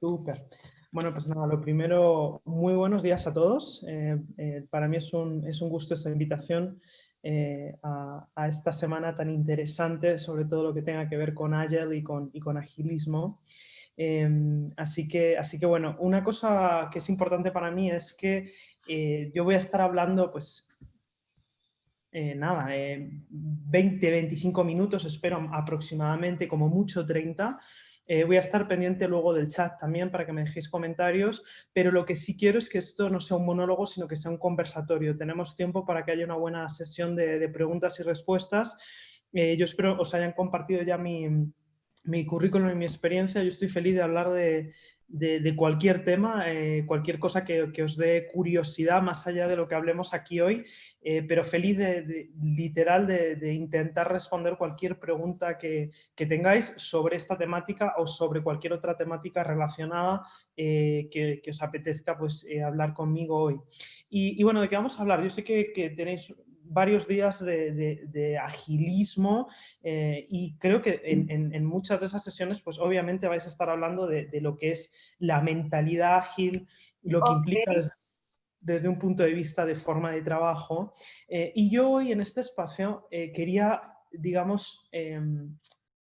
Súper. Bueno, pues nada, lo primero, muy buenos días a todos. Para mí es un gusto esta invitación a esta semana tan interesante, sobre todo lo que tenga que ver con Agile y con agilismo. Así que bueno, una cosa que es importante para mí es que yo voy a estar hablando, pues nada, 20, 25 minutos, espero aproximadamente, como mucho 30. Voy a estar pendiente luego del chat también para que me dejéis comentarios, pero lo que sí quiero es que esto no sea un monólogo, sino que sea un conversatorio. Tenemos tiempo para que haya una buena sesión de preguntas y respuestas. Yo espero os hayan compartido ya mi currículum y mi experiencia. Yo estoy feliz de hablar de cualquier tema, cualquier cosa que os dé curiosidad más allá de lo que hablemos aquí hoy, pero feliz literal de intentar responder cualquier pregunta que tengáis sobre esta temática o sobre cualquier otra temática relacionada que os apetezca pues, hablar conmigo hoy. Y bueno, ¿de qué vamos a hablar? Yo sé que tenéis varios días de agilismo y creo que en muchas de esas sesiones pues obviamente vais a estar hablando de lo que es la mentalidad ágil, lo que implica Ok, desde un punto de vista de forma de trabajo. Y yo hoy en este espacio quería, digamos,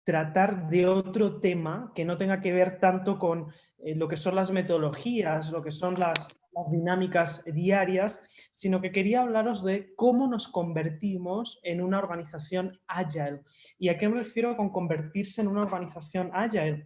tratar de otro tema que no tenga que ver tanto con lo que son las metodologías, lo que son las dinámicas diarias, sino que quería hablaros de cómo nos convertimos en una organización agile. ¿Y a qué me refiero con convertirse en una organización agile?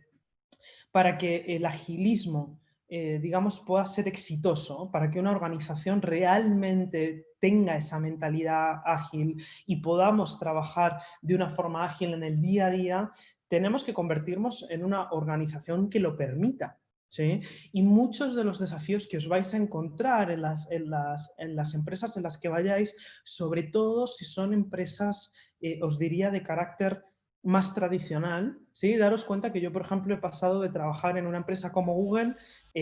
Para que el agilismo, digamos, pueda ser exitoso, para que una organización realmente tenga esa mentalidad ágil y podamos trabajar de una forma ágil en el día a día, tenemos que convertirnos en una organización que lo permita. ¿Sí? Y muchos de los desafíos que os vais a encontrar en las empresas en las que vayáis, sobre todo si son empresas, os diría, de carácter más tradicional, ¿sí? Daros cuenta que yo, por ejemplo, he pasado de trabajar en una empresa como Google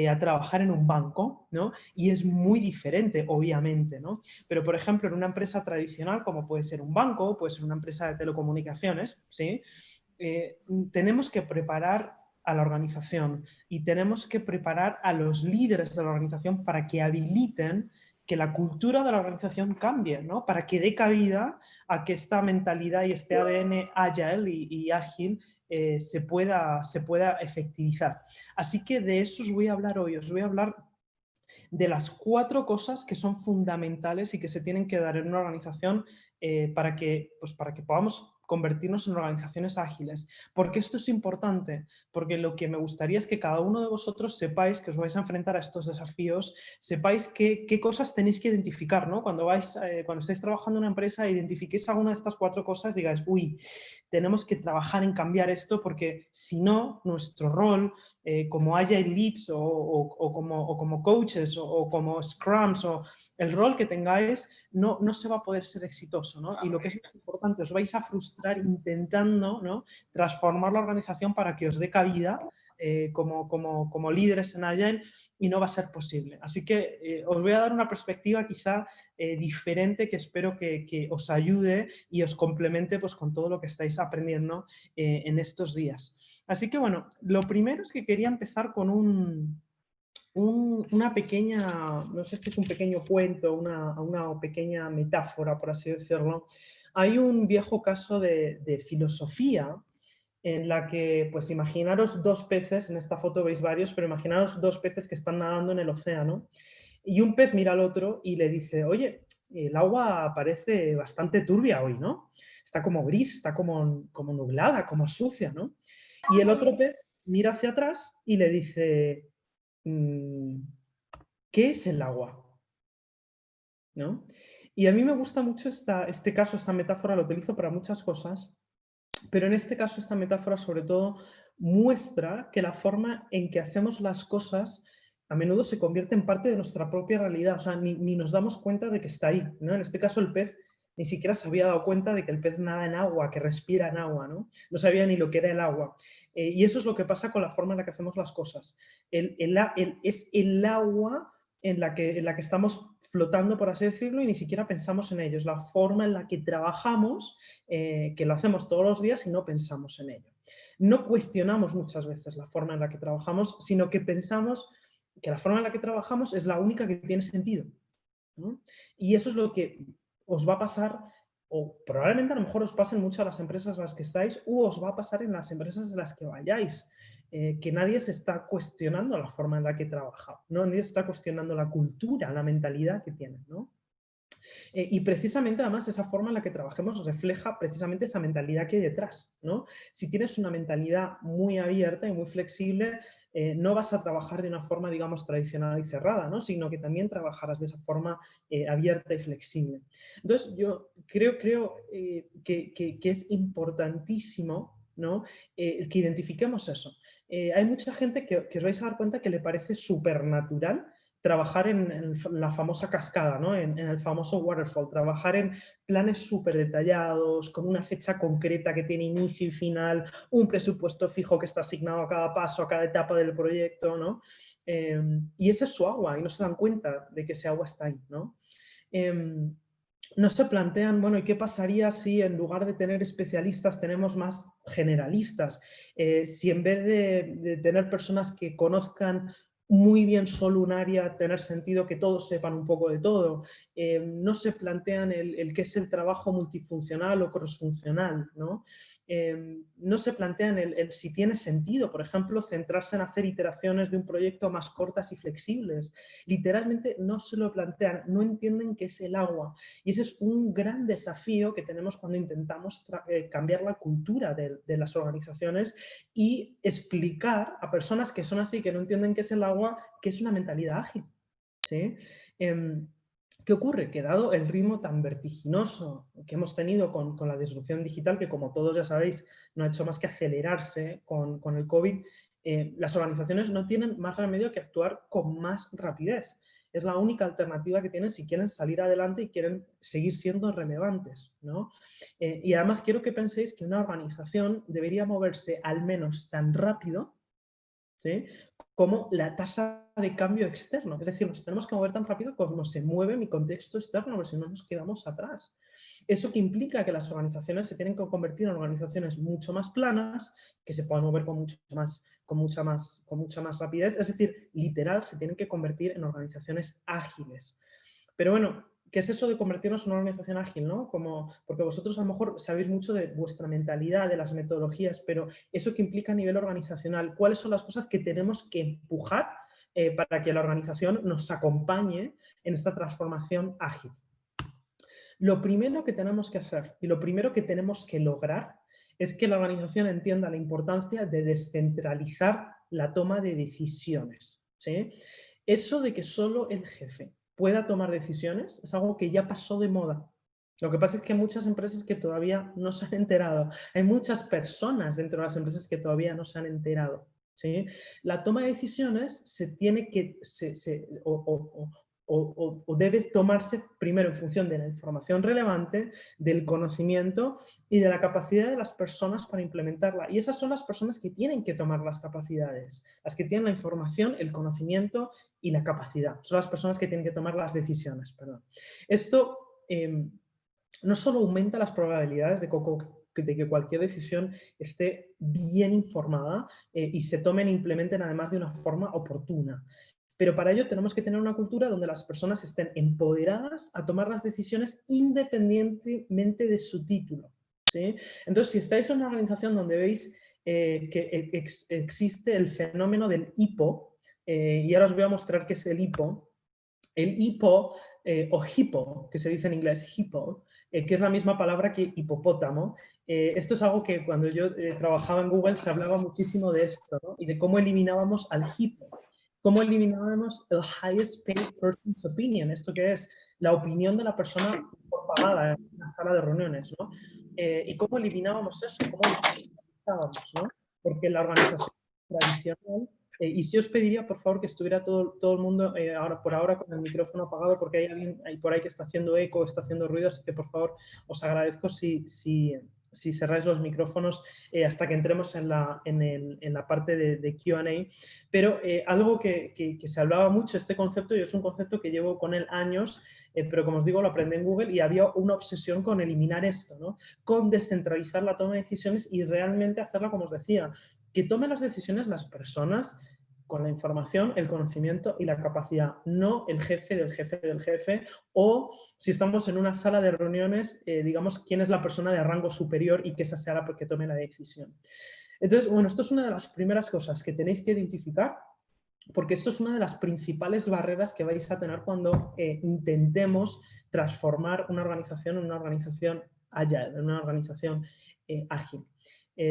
a trabajar en un banco, ¿no? Y es muy diferente, obviamente, ¿no? Pero, por ejemplo, en una empresa tradicional, como puede ser un banco, puede ser una empresa de telecomunicaciones, ¿sí? Tenemos que preparar a la organización y tenemos que preparar a los líderes de la organización para que habiliten que la cultura de la organización cambie, ¿no? Para que dé cabida a que esta mentalidad y este ADN agile y ágil se pueda efectivizar. Así que de eso os voy a hablar hoy. Os voy a hablar de las 4 cosas que son fundamentales y que se tienen que dar en una organización para que podamos convertirnos en organizaciones ágiles. ¿Por qué esto es importante? Porque lo que me gustaría es que cada uno de vosotros sepáis que os vais a enfrentar a estos desafíos, sepáis qué cosas tenéis que identificar, ¿no? Cuando estáis trabajando en una empresa, identifiquéis alguna de estas 4 cosas, digáis, uy, tenemos que trabajar en cambiar esto porque si no, nuestro rol como Agile Leads o como coaches o como Scrums o el rol que tengáis, no se va a poder ser exitoso, ¿no? Y lo que es más importante, os vais a frustrar intentando, ¿no?, transformar la organización para que os dé cabida como líderes en Agile y no va a ser posible. Así que os voy a dar una perspectiva quizá diferente que espero que os ayude y os complemente pues, con todo lo que estáis aprendiendo en estos días. Así que bueno, lo primero es que quería empezar con una pequeña, no sé si es un pequeño cuento, una pequeña metáfora, por así decirlo. Hay un viejo caso de filosofía en la que, pues imaginaros 2 peces, en esta foto veis varios, pero imaginaros 2 peces que están nadando en el océano y un pez mira al otro y le dice, oye, el agua parece bastante turbia hoy, ¿no? Está como gris, está como nublada, como sucia, ¿no? Y el otro pez mira hacia atrás y le dice, "Mm, ¿qué es el agua?", ¿no? Y a mí me gusta mucho este caso, esta metáfora, la utilizo para muchas cosas, pero en este caso esta metáfora sobre todo muestra que la forma en que hacemos las cosas a menudo se convierte en parte de nuestra propia realidad, o sea, ni nos damos cuenta de que está ahí, ¿no? En este caso el pez ni siquiera se había dado cuenta de que el pez nada en agua, que respira en agua, ¿no? No sabía ni lo que era el agua. Y eso es lo que pasa con la forma en la que hacemos las cosas. Es el agua en la que estamos flotando, por así decirlo, y ni siquiera pensamos en ello. Es la forma en la que trabajamos, que lo hacemos todos los días y no pensamos en ello. No cuestionamos muchas veces la forma en la que trabajamos, sino que pensamos que la forma en la que trabajamos es la única que tiene sentido, ¿no? Y eso es lo que os va a pasar, o probablemente a lo mejor os pase en muchas de las empresas en las que estáis, o os va a pasar en las empresas en las que vayáis, que nadie se está cuestionando la forma en la que trabaja, ¿no? Nadie se está cuestionando la cultura, la mentalidad que tienen, ¿no? Y precisamente, además, esa forma en la que trabajemos refleja precisamente esa mentalidad que hay detrás, ¿no? Si tienes una mentalidad muy abierta y muy flexible, no vas a trabajar de una forma, digamos, tradicional y cerrada, ¿no? Sino que también trabajarás de esa forma abierta y flexible. Entonces, yo creo que es importantísimo, ¿no? Que identifiquemos eso. Hay mucha gente que os vais a dar cuenta que le parece súper natural trabajar en la famosa cascada, ¿no? En el famoso waterfall, trabajar en planes súper detallados, con una fecha concreta que tiene inicio y final, un presupuesto fijo que está asignado a cada paso, a cada etapa del proyecto, ¿no? Y ese es su agua y no se dan cuenta de que ese agua está ahí, ¿no? No se plantean, bueno, ¿y qué pasaría si en lugar de tener especialistas tenemos más generalistas? Si en vez de tener personas que conozcan muy bien solo un área, tener sentido que todos sepan un poco de todo. No se plantean el qué es el trabajo multifuncional o crossfuncional, ¿no? No se plantean el si tiene sentido, por ejemplo, centrarse en hacer iteraciones de un proyecto más cortas y flexibles. Literalmente no se lo plantean, no entienden qué es el agua. Y ese es un gran desafío que tenemos cuando intentamos cambiar la cultura de las organizaciones y explicar a personas que son así, que no entienden qué es el agua, qué es una mentalidad ágil, ¿sí? ¿Qué ocurre? Que dado el ritmo tan vertiginoso que hemos tenido con la disrupción digital, que como todos ya sabéis, no ha hecho más que acelerarse con el COVID, las organizaciones no tienen más remedio que actuar con más rapidez. Es la única alternativa que tienen si quieren salir adelante y quieren seguir siendo relevantes, ¿no? Y además quiero que penséis que una organización debería moverse al menos tan rápido, ¿sí?, como la tasa de cambio externo. Es decir, nos tenemos que mover tan rápido como se mueve mi contexto externo, porque si no nos quedamos atrás. Eso que implica que las organizaciones se tienen que convertir en organizaciones mucho más planas, que se puedan mover con mucha más rapidez. Es decir, literal, se tienen que convertir en organizaciones ágiles. Pero bueno, ¿qué es eso de convertirnos en una organización ágil, ¿no? Porque vosotros a lo mejor sabéis mucho de vuestra mentalidad, de las metodologías, pero eso que implica a nivel organizacional, ¿cuáles son las cosas que tenemos que empujar para que la organización nos acompañe en esta transformación ágil? Lo primero que tenemos que hacer y lo primero que tenemos que lograr es que la organización entienda la importancia de descentralizar la toma de decisiones, ¿sí? Eso de que solo el jefe pueda tomar decisiones es algo que ya pasó de moda. Lo que pasa es que hay muchas empresas que todavía no se han enterado. Hay muchas personas dentro de las empresas que todavía no se han enterado, ¿sí? La toma de decisiones se tiene que, o debe tomarse primero en función de la información relevante, del conocimiento y de la capacidad de las personas para implementarla. Y esas son las personas que tienen que tomar las capacidades, las que tienen la información, el conocimiento y la capacidad. Son las personas que tienen que tomar las decisiones. Perdón. Esto no solo aumenta las probabilidades de que cualquier decisión esté bien informada y se tomen e implementen además de una forma oportuna. Pero para ello tenemos que tener una cultura donde las personas estén empoderadas a tomar las decisiones independientemente de su título, ¿sí? Entonces, si estáis en una organización donde veis que existe el fenómeno del hipo, y ahora os voy a mostrar qué es el hipo o hippo, que se dice en inglés hippo, que es la misma palabra que hipopótamo. Esto es algo que cuando yo trabajaba en Google se hablaba muchísimo de esto, ¿no? Y de cómo eliminábamos al hippo. ¿Cómo eliminábamos el highest paid person's opinion? ¿Esto qué es? La opinión de la persona mejor pagada en una sala de reuniones, ¿no? ¿Y cómo eliminábamos eso? ¿Cómo eliminábamos, ¿no? Porque la organización tradicional, y sí os pediría, por favor, que estuviera todo el mundo por ahora con el micrófono apagado, porque hay alguien ahí por ahí que está haciendo eco, está haciendo ruido, así que, por favor, os agradezco si si cerráis los micrófonos hasta que entremos en la parte de Q&A, pero algo que se hablaba mucho, este concepto, y es un concepto que llevo con él años, pero como os digo, lo aprendí en Google y había una obsesión con eliminar esto, ¿no? Con descentralizar la toma de decisiones y realmente hacerla, como os decía, que tomen las decisiones las personas con la información, el conocimiento y la capacidad, no el jefe del jefe del jefe, o si estamos en una sala de reuniones, digamos, quién es la persona de rango superior y que esa sea la que tome la decisión. Entonces, bueno, esto es una de las primeras cosas que tenéis que identificar, porque esto es una de las principales barreras que vais a tener cuando intentemos transformar una organización en una organización agile, en una organización ágil.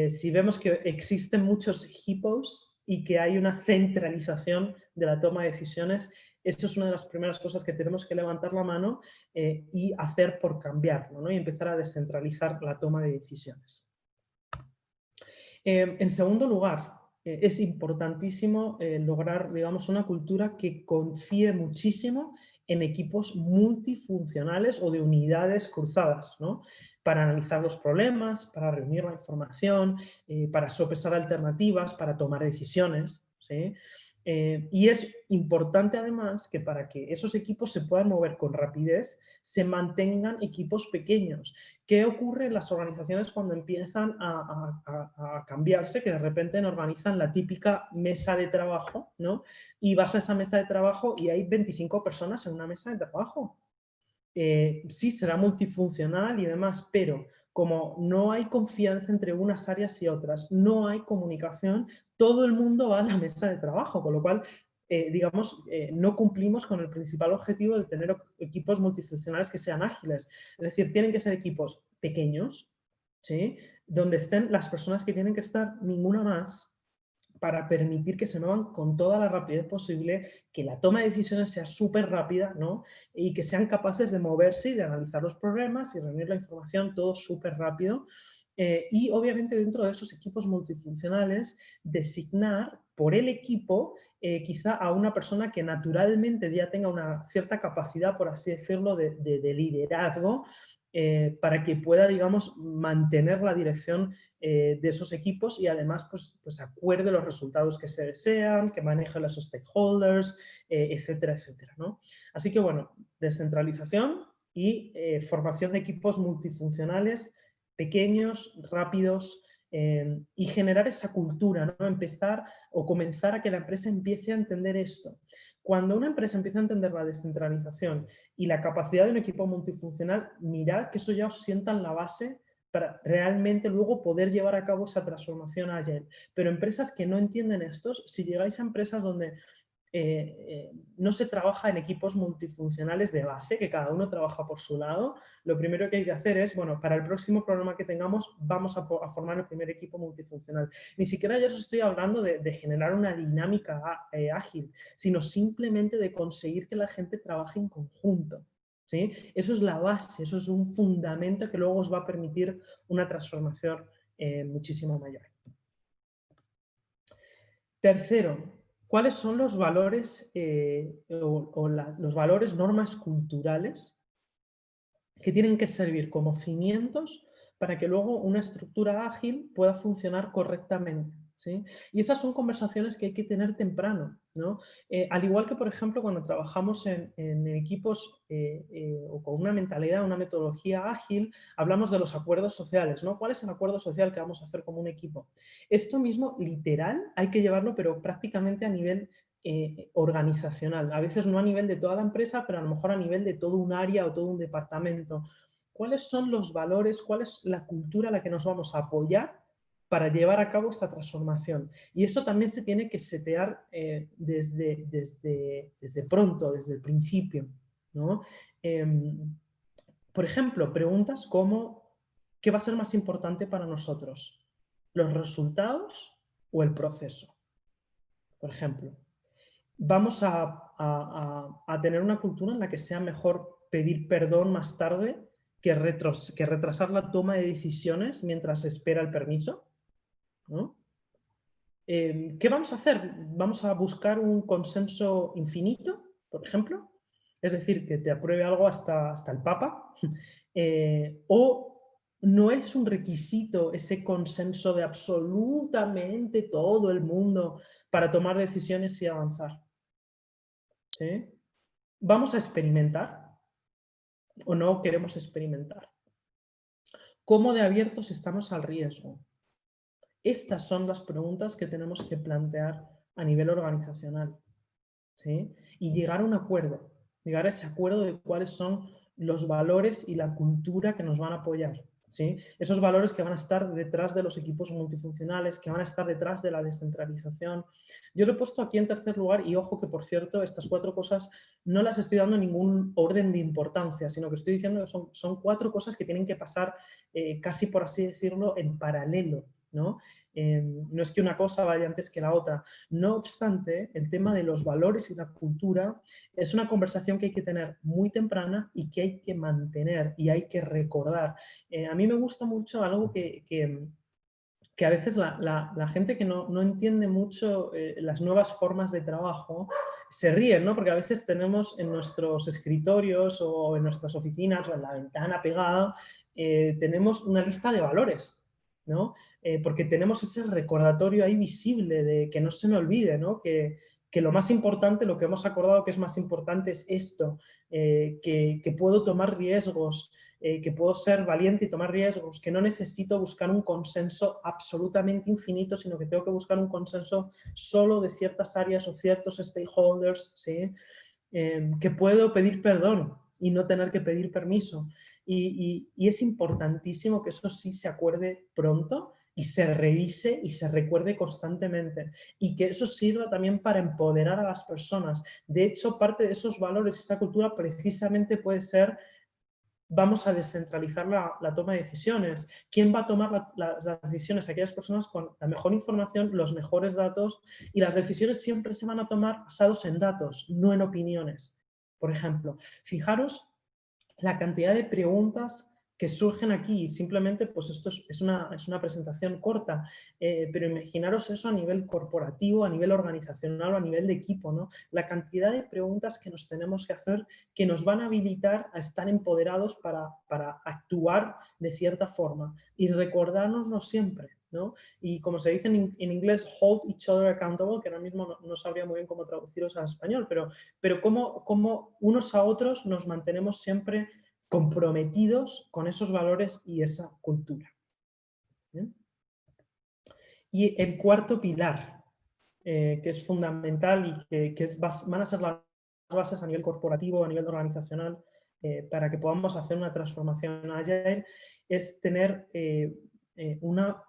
Si vemos que existen muchos hippos y que hay una centralización de la toma de decisiones, esto es una de las primeras cosas que tenemos que levantar la mano y hacer por cambiarlo, ¿no? Y empezar a descentralizar la toma de decisiones. En segundo lugar, es importantísimo lograr, digamos, una cultura que confíe muchísimo en equipos multifuncionales o de unidades cruzadas, ¿no? Para analizar los problemas, para reunir la información, para sopesar alternativas, para tomar decisiones, ¿sí? Y es importante además que para que esos equipos se puedan mover con rapidez, se mantengan equipos pequeños. ¿Qué ocurre en las organizaciones cuando empiezan a cambiarse? Que de repente organizan la típica mesa de trabajo, ¿no? Y vas a esa mesa de trabajo y hay 25 personas en una mesa de trabajo. Sí, será multifuncional y demás, pero como no hay confianza entre unas áreas y otras, no hay comunicación, todo el mundo va a la mesa de trabajo, con lo cual, digamos, no cumplimos con el principal objetivo de tener equipos multifuncionales que sean ágiles. Es decir, tienen que ser equipos pequeños, ¿sí? Donde estén las personas que tienen que estar, ninguna más, para permitir que se muevan con toda la rapidez posible, que la toma de decisiones sea súper rápida, ¿no? Y que sean capaces de moverse y de analizar los problemas y reunir la información todo súper rápido. Y obviamente dentro de esos equipos multifuncionales, designar por el equipo quizá a una persona que naturalmente ya tenga una cierta capacidad, por así decirlo, de liderazgo, para que pueda, digamos, mantener la dirección de esos equipos y además pues acuerde los resultados que se desean, que maneje los stakeholders, etcétera, etcétera, ¿no? Así que bueno, descentralización y formación de equipos multifuncionales, pequeños, rápidos, y generar esa cultura, ¿no? Empezar o comenzar a que la empresa empiece a entender esto. Cuando una empresa empieza a entender la descentralización y la capacidad de un equipo multifuncional, mirad que eso ya os sienta en la base para realmente luego poder llevar a cabo esa transformación agile. Pero empresas que no entienden estos, si llegáis a empresas donde no se trabaja en equipos multifuncionales de base, que cada uno trabaja por su lado, lo primero que hay que hacer es, bueno, para el próximo problema que tengamos, vamos a formar el primer equipo multifuncional. Ni siquiera ya os estoy hablando de generar una dinámica ágil, sino simplemente de conseguir que la gente trabaje en conjunto. ¿Sí? Eso es la base, eso es un fundamento que luego os va a permitir una transformación muchísimo mayor. Tercero, ¿cuáles son los valores los valores, normas culturales que tienen que servir como cimientos para que luego una estructura ágil pueda funcionar correctamente? ¿Sí? Y esas son conversaciones que hay que tener temprano, ¿no? Al igual que, por ejemplo, cuando trabajamos en equipos o con una mentalidad, una metodología ágil, hablamos de los acuerdos sociales, ¿no? ¿Cuál es el acuerdo social que vamos a hacer como un equipo? Esto mismo, literal, hay que llevarlo, pero prácticamente a nivel organizacional. A veces no a nivel de toda la empresa, pero a lo mejor a nivel de todo un área o todo un departamento. ¿Cuáles son los valores? ¿Cuál es la cultura a la que nos vamos a apoyar para llevar a cabo esta transformación? Y eso también se tiene que setear desde pronto, desde el principio, ¿no? Por ejemplo, preguntas como ¿qué va a ser más importante para nosotros? ¿Los resultados o el proceso? Por ejemplo, vamos a tener una cultura en la que sea mejor pedir perdón más tarde que retrasar la toma de decisiones mientras se espera el permiso, ¿no? ¿Qué vamos a hacer? ¿Vamos a buscar un consenso infinito, por ejemplo? Es decir, que te apruebe algo hasta el Papa. ¿O No es un requisito ese consenso de absolutamente todo el mundo para tomar decisiones y avanzar, ¿sí? ¿Vamos a experimentar o no queremos experimentar? ¿Cómo de abiertos estamos al riesgo? Estas son las preguntas que tenemos que plantear a nivel organizacional, ¿sí? Y llegar a un acuerdo, llegar a ese acuerdo de cuáles son los valores y la cultura que nos van a apoyar, ¿sí? Esos valores que van a estar detrás de los equipos multifuncionales, que van a estar detrás de la descentralización. Yo lo he puesto aquí en tercer lugar y ojo que, por cierto, estas 4 cosas no las estoy dando en ningún orden de importancia, sino que estoy diciendo que son 4 cosas que tienen que pasar casi, por así decirlo, en paralelo, ¿no? No es que una cosa vaya antes que la otra. No obstante, el tema de los valores y la cultura es una conversación que hay que tener muy temprana y que hay que mantener y hay que recordar. A mí me gusta mucho algo que a veces la gente que no entiende mucho las nuevas formas de trabajo se ríen, ¿no? Porque a veces tenemos en nuestros escritorios o en nuestras oficinas o en la ventana pegada, tenemos una lista de valores, ¿no? Porque tenemos ese recordatorio ahí visible de que no se me olvide, ¿no? Que lo más importante, lo que hemos acordado que es más importante es esto, que puedo tomar riesgos, que puedo ser valiente y tomar riesgos, que no necesito buscar un consenso absolutamente infinito, sino que tengo que buscar un consenso solo de ciertas áreas o ciertos stakeholders, ¿sí? Que puedo pedir perdón y no tener que pedir permiso. Y es importantísimo que eso sí se acuerde pronto y se revise y se recuerde constantemente. Y que eso sirva también para empoderar a las personas. De hecho, parte de esos valores, esa cultura, precisamente puede ser: vamos a descentralizar la toma de decisiones. ¿Quién va a tomar las decisiones? Aquellas personas con la mejor información, los mejores datos, y las decisiones siempre se van a tomar basados en datos, no en opiniones. Por ejemplo, fijaros la cantidad de preguntas que surgen aquí. Simplemente, pues esto es una presentación corta, pero imaginaros eso a nivel corporativo, a nivel organizacional o a nivel de equipo, ¿no? La cantidad de preguntas que nos tenemos que hacer que nos van a habilitar a estar empoderados para actuar de cierta forma y recordárnoslo siempre, ¿no? Y como se dice en inglés, hold each other accountable, que ahora mismo no sabría muy bien cómo traduciros al español, pero cómo unos a otros nos mantenemos siempre comprometidos con esos valores y esa cultura. ¿Bien? Y el cuarto pilar, que es fundamental y van a ser las bases a nivel corporativo, a nivel organizacional, para que podamos hacer una transformación agile, es tener una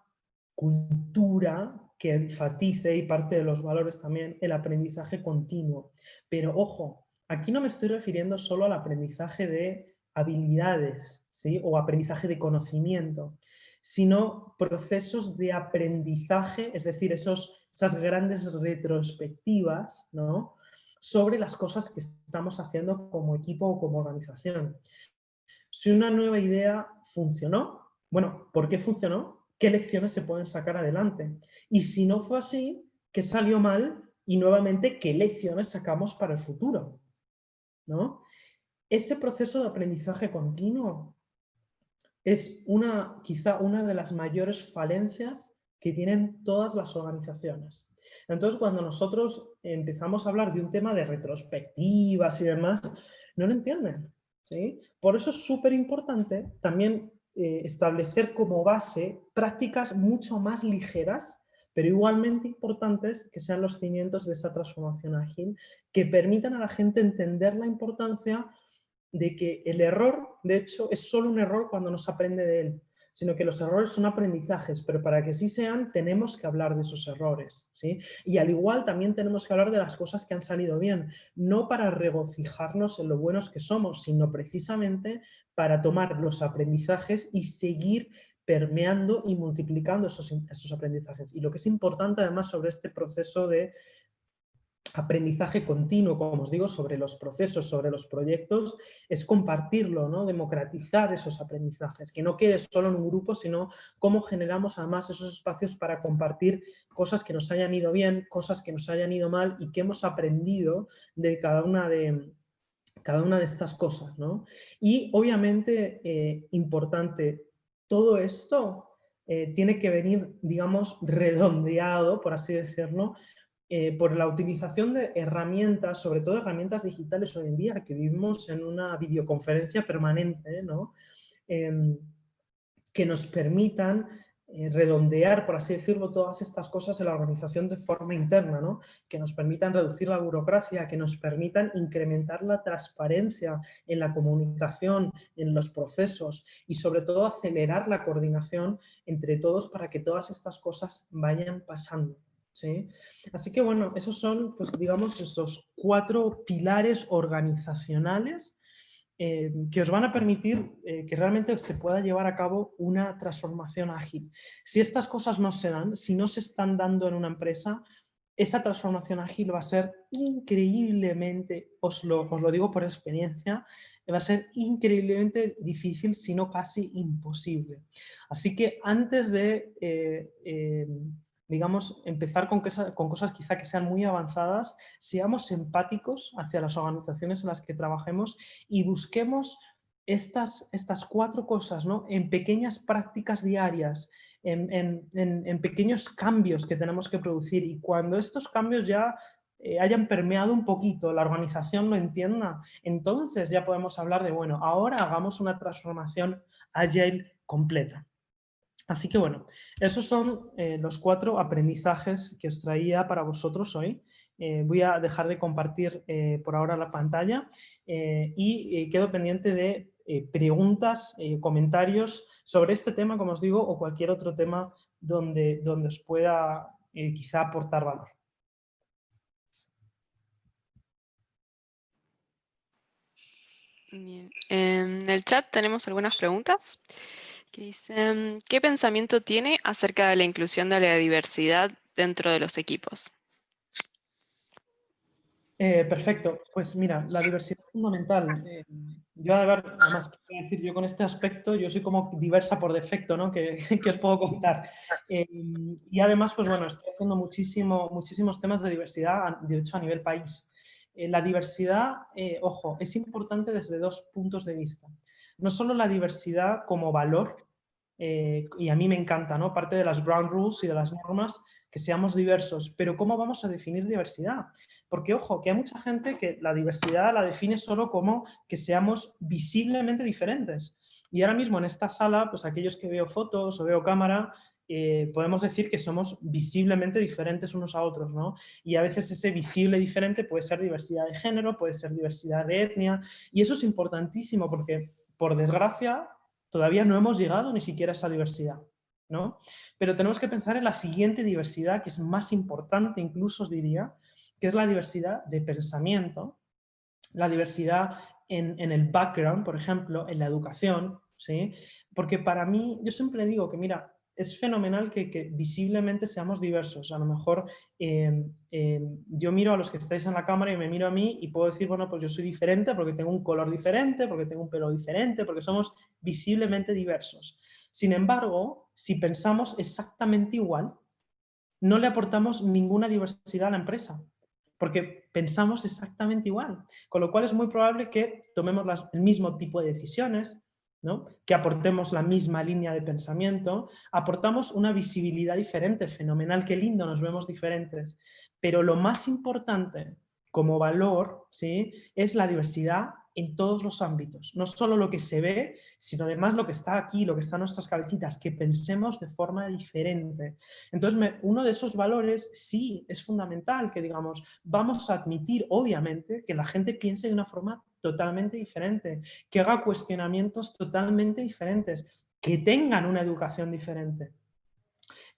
cultura que enfatice, y parte de los valores también, el aprendizaje continuo. Pero ojo, aquí no me estoy refiriendo solo al aprendizaje de habilidades, ¿sí? O aprendizaje de conocimiento, sino procesos de aprendizaje, es decir, esas grandes retrospectivas, ¿no? Sobre las cosas que estamos haciendo como equipo o como organización. Si una nueva idea funcionó, bueno, ¿por qué funcionó? ¿Qué lecciones se pueden sacar adelante? Y si no fue así, ¿qué salió mal? Y nuevamente, ¿qué lecciones sacamos para el futuro? ¿No? Ese proceso de aprendizaje continuo es quizá una de las mayores falencias que tienen todas las organizaciones. Entonces, cuando nosotros empezamos a hablar de un tema de retrospectivas y demás, no lo entienden, ¿sí? Por eso es súper importante también establecer como base prácticas mucho más ligeras, pero igualmente importantes, que sean los cimientos de esa transformación ágil, que permitan a la gente entender la importancia de que el error, de hecho, es solo un error cuando no se aprende de él, sino que los errores son aprendizajes, pero para que sí sean, tenemos que hablar de esos errores, ¿sí? Y al igual también tenemos que hablar de las cosas que han salido bien, no para regocijarnos en lo buenos que somos, sino precisamente para tomar los aprendizajes y seguir permeando y multiplicando esos aprendizajes. Y lo que es importante además sobre este proceso de aprendizaje continuo, como os digo, sobre los procesos, sobre los proyectos, es compartirlo, ¿no? Democratizar esos aprendizajes, que no quede solo en un grupo, sino cómo generamos además esos espacios para compartir cosas que nos hayan ido bien, cosas que nos hayan ido mal y que hemos aprendido de cada una de estas cosas, ¿no? Y obviamente, importante, todo esto tiene que venir, digamos, redondeado, por así decirlo, por la utilización de herramientas, sobre todo herramientas digitales hoy en día, que vivimos en una videoconferencia permanente, ¿no? Em, que nos permitan redondear, por así decirlo, todas estas cosas en la organización de forma interna, ¿no? Que nos permitan reducir la burocracia, que nos permitan incrementar la transparencia en la comunicación, en los procesos y sobre todo acelerar la coordinación entre todos para que todas estas cosas vayan pasando. ¿Sí? Así que bueno, esos son, pues digamos, esos 4 pilares organizacionales que os van a permitir que realmente se pueda llevar a cabo una transformación ágil. Si estas cosas no se dan, si no se están dando en una empresa, esa transformación ágil va a ser increíblemente, os lo digo por experiencia, va a ser increíblemente difícil, si no casi imposible. Así que antes de, digamos, empezar con cosas quizá que sean muy avanzadas, seamos empáticos hacia las organizaciones en las que trabajemos y busquemos estas 4 cosas, ¿no? En pequeñas prácticas diarias, en pequeños cambios que tenemos que producir, y cuando estos cambios ya hayan permeado un poquito, la organización lo entienda, entonces ya podemos hablar de, bueno, ahora hagamos una transformación agile completa. Así que bueno, esos son los 4 aprendizajes que os traía para vosotros hoy. Voy a dejar de compartir por ahora la pantalla y quedo pendiente de preguntas, comentarios sobre este tema, como os digo, o cualquier otro tema donde os pueda quizá aportar valor. Bien. En el chat tenemos algunas preguntas que dicen, ¿qué pensamiento tiene acerca de la inclusión de la diversidad dentro de los equipos? Perfecto, pues mira, la diversidad es fundamental. Yo, además, ¿qué voy a decir yo con este aspecto? Yo soy como diversa por defecto, ¿no? Que os puedo contar. Y además, pues bueno, estoy haciendo muchísimos temas de diversidad, de hecho, a nivel país. La diversidad, ojo, es importante desde 2 puntos de vista. No solo la diversidad como valor, y a mí me encanta, ¿no? Parte de las ground rules y de las normas, que seamos diversos, pero ¿cómo vamos a definir diversidad? Porque, ojo, que hay mucha gente que la diversidad la define solo como que seamos visiblemente diferentes. Y ahora mismo en esta sala, pues aquellos que veo fotos o veo cámara, podemos decir que somos visiblemente diferentes unos a otros, ¿no? Y a veces ese visible diferente puede ser diversidad de género, puede ser diversidad de etnia, y eso es importantísimo porque, por desgracia, todavía no hemos llegado ni siquiera a esa diversidad, ¿no? Pero tenemos que pensar en la siguiente diversidad, que es más importante incluso, os diría, que es la diversidad de pensamiento, la diversidad en el background, por ejemplo, en la educación, ¿sí? Porque para mí, yo siempre digo que, mira, es fenomenal que visiblemente seamos diversos. A lo mejor yo miro a los que estáis en la cámara y me miro a mí y puedo decir, bueno, pues yo soy diferente porque tengo un color diferente, porque tengo un pelo diferente, porque somos visiblemente diversos. Sin embargo, si pensamos exactamente igual, no le aportamos ninguna diversidad a la empresa, porque pensamos exactamente igual. Con lo cual es muy probable que tomemos el mismo tipo de decisiones, ¿no? Que aportemos la misma línea de pensamiento, aportamos una visibilidad diferente, fenomenal, qué lindo, nos vemos diferentes. Pero lo más importante como valor, ¿sí? Es la diversidad en todos los ámbitos, no solo lo que se ve, sino además lo que está aquí, lo que está en nuestras cabecitas, que pensemos de forma diferente. Entonces, uno de esos valores sí es fundamental, que digamos, vamos a admitir, obviamente, que la gente piense de una forma totalmente diferente, que haga cuestionamientos totalmente diferentes, que tengan una educación diferente.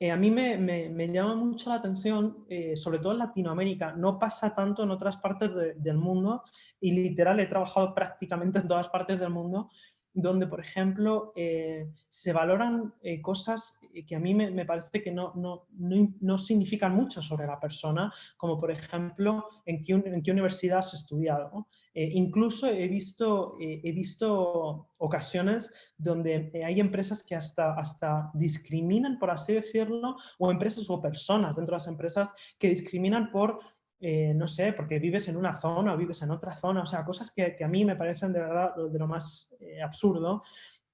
A mí me llama mucho la atención, sobre todo en Latinoamérica, no pasa tanto en otras partes del mundo, y literal he trabajado prácticamente en todas partes del mundo, donde, por ejemplo, se valoran cosas que a mí me parece que no significan mucho sobre la persona, como por ejemplo en qué universidad has estudiado, ¿no? Incluso he visto ocasiones donde hay empresas que hasta discriminan, por así decirlo, o empresas o personas dentro de las empresas que discriminan por, no sé, porque vives en una zona o vives en otra zona, o sea, cosas que a mí me parecen de verdad de lo más absurdo.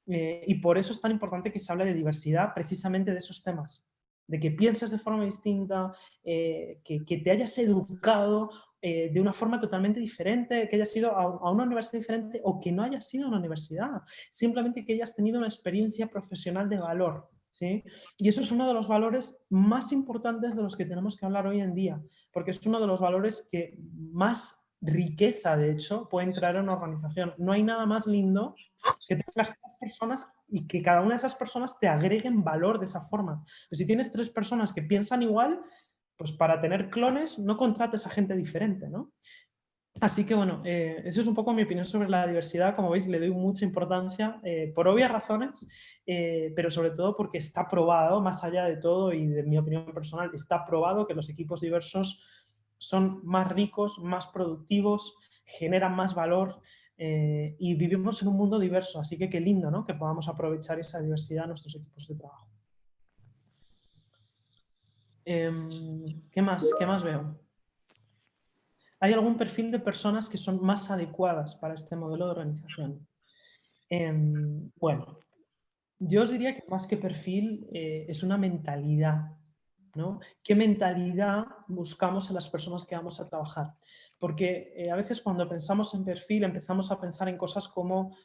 Y por eso es tan importante que se hable de diversidad, precisamente de esos temas, de que pienses de forma distinta, que te hayas educado de una forma totalmente diferente, que hayas ido a una universidad diferente o que no hayas ido a una universidad, simplemente que hayas tenido una experiencia profesional de valor, ¿sí? Y eso es uno de los valores más importantes de los que tenemos que hablar hoy en día, porque es uno de los valores que más riqueza, de hecho, pueden traer a una organización. No hay nada más lindo que tengas 3 personas y que cada una de esas personas te agreguen valor de esa forma. Pero si tienes 3 personas que piensan igual, pues para tener clones no contrates a gente diferente, ¿no? Así que bueno, eso es un poco mi opinión sobre la diversidad. Como veis, le doy mucha importancia por obvias razones, pero sobre todo porque está probado, más allá de todo y de mi opinión personal, está probado que los equipos diversos son más ricos, más productivos, generan más valor y vivimos en un mundo diverso. Así que qué lindo, ¿no? Que podamos aprovechar esa diversidad en nuestros equipos de trabajo. ¿Qué más? ¿Qué más veo? ¿Hay algún perfil de personas que son más adecuadas para este modelo de organización? Bueno, yo os diría que más que perfil es una mentalidad, ¿no? ¿Qué mentalidad buscamos en las personas que vamos a trabajar? Porque a veces cuando pensamos en perfil empezamos a pensar en cosas como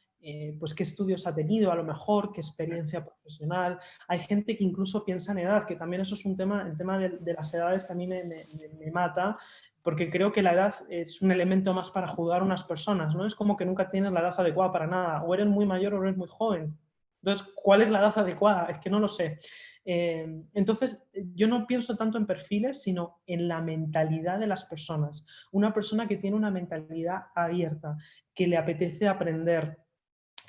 pues qué estudios ha tenido, a lo mejor, qué experiencia profesional. Hay gente que incluso piensa en edad, que también eso es un tema, el tema de las edades que a mí me mata, porque creo que la edad es un elemento más para juzgar a unas personas, ¿no? Es como que nunca tienes la edad adecuada para nada, o eres muy mayor o eres muy joven. Entonces, ¿cuál es la edad adecuada? Es que no lo sé. Entonces, yo no pienso tanto en perfiles, sino en la mentalidad de las personas. Una persona que tiene una mentalidad abierta, que le apetece aprender,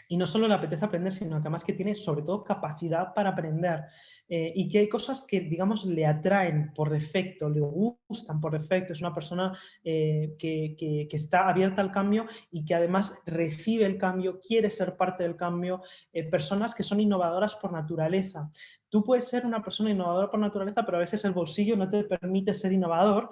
y no solo le apetece aprender, sino que además que tiene sobre todo capacidad para aprender y que hay cosas que, digamos, le atraen por defecto, le gustan por defecto. Es una persona que está abierta al cambio y que además recibe el cambio, quiere ser parte del cambio. Personas que son innovadoras por naturaleza. Tú puedes ser una persona innovadora por naturaleza, pero a veces el bolsillo no te permite ser innovador,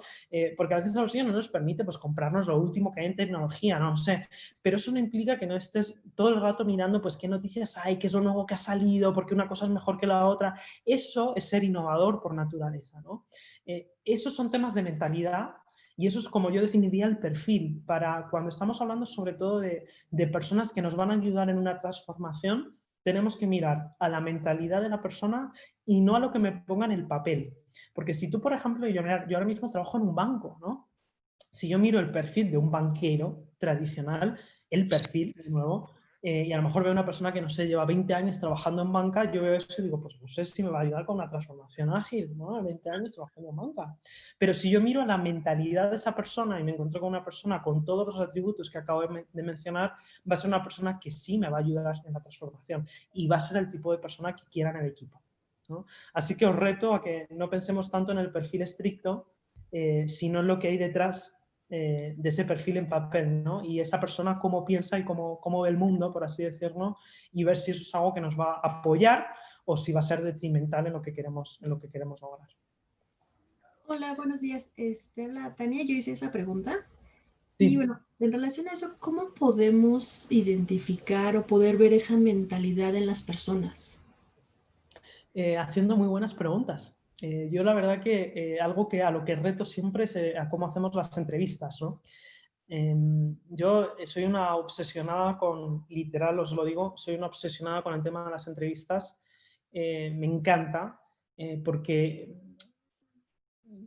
porque a veces el bolsillo no nos permite pues, comprarnos lo último que hay en tecnología, no sé. Pero eso no implica que no estés todo el rato mirando pues qué noticias hay, qué es lo nuevo que ha salido, porque una cosa es mejor que la otra. Eso es ser innovador por naturaleza, ¿no? Esos son temas de mentalidad y eso es como yo definiría el perfil para cuando estamos hablando sobre todo de personas que nos van a ayudar en una transformación. Tenemos que mirar a la mentalidad de la persona y no a lo que me ponga en el papel. Porque si tú, por ejemplo, yo ahora mismo trabajo en un banco, ¿no? Si yo miro el perfil de un banquero tradicional, el perfil, de nuevo, y a lo mejor veo una persona que, no sé, lleva 20 años trabajando en banca, yo veo eso y digo, pues no sé si me va a ayudar con una transformación ágil, ¿no? 20 años trabajando en banca. Pero si yo miro la mentalidad de esa persona y me encuentro con una persona con todos los atributos que acabo de mencionar, va a ser una persona que sí me va a ayudar en la transformación y va a ser el tipo de persona que quiera en el equipo, ¿no? Así que os reto a que no pensemos tanto en el perfil estricto, sino en lo que hay detrás de ese perfil en papel, ¿no? Y esa persona cómo piensa y cómo ve el mundo, por así decirlo, y ver si eso es algo que nos va a apoyar o si va a ser detrimental en lo que queremos lograr. Hola, buenos días. Habla Tania, yo hice esa pregunta. Y Sí, bueno, en relación a eso, ¿cómo podemos identificar o poder ver esa mentalidad en las personas? haciendo muy buenas preguntas. Yo la verdad que algo que a lo que reto siempre es a cómo hacemos las entrevistas, ¿no? Yo soy una obsesionada con, literal os lo digo, soy una obsesionada con el tema de las entrevistas. Me encanta porque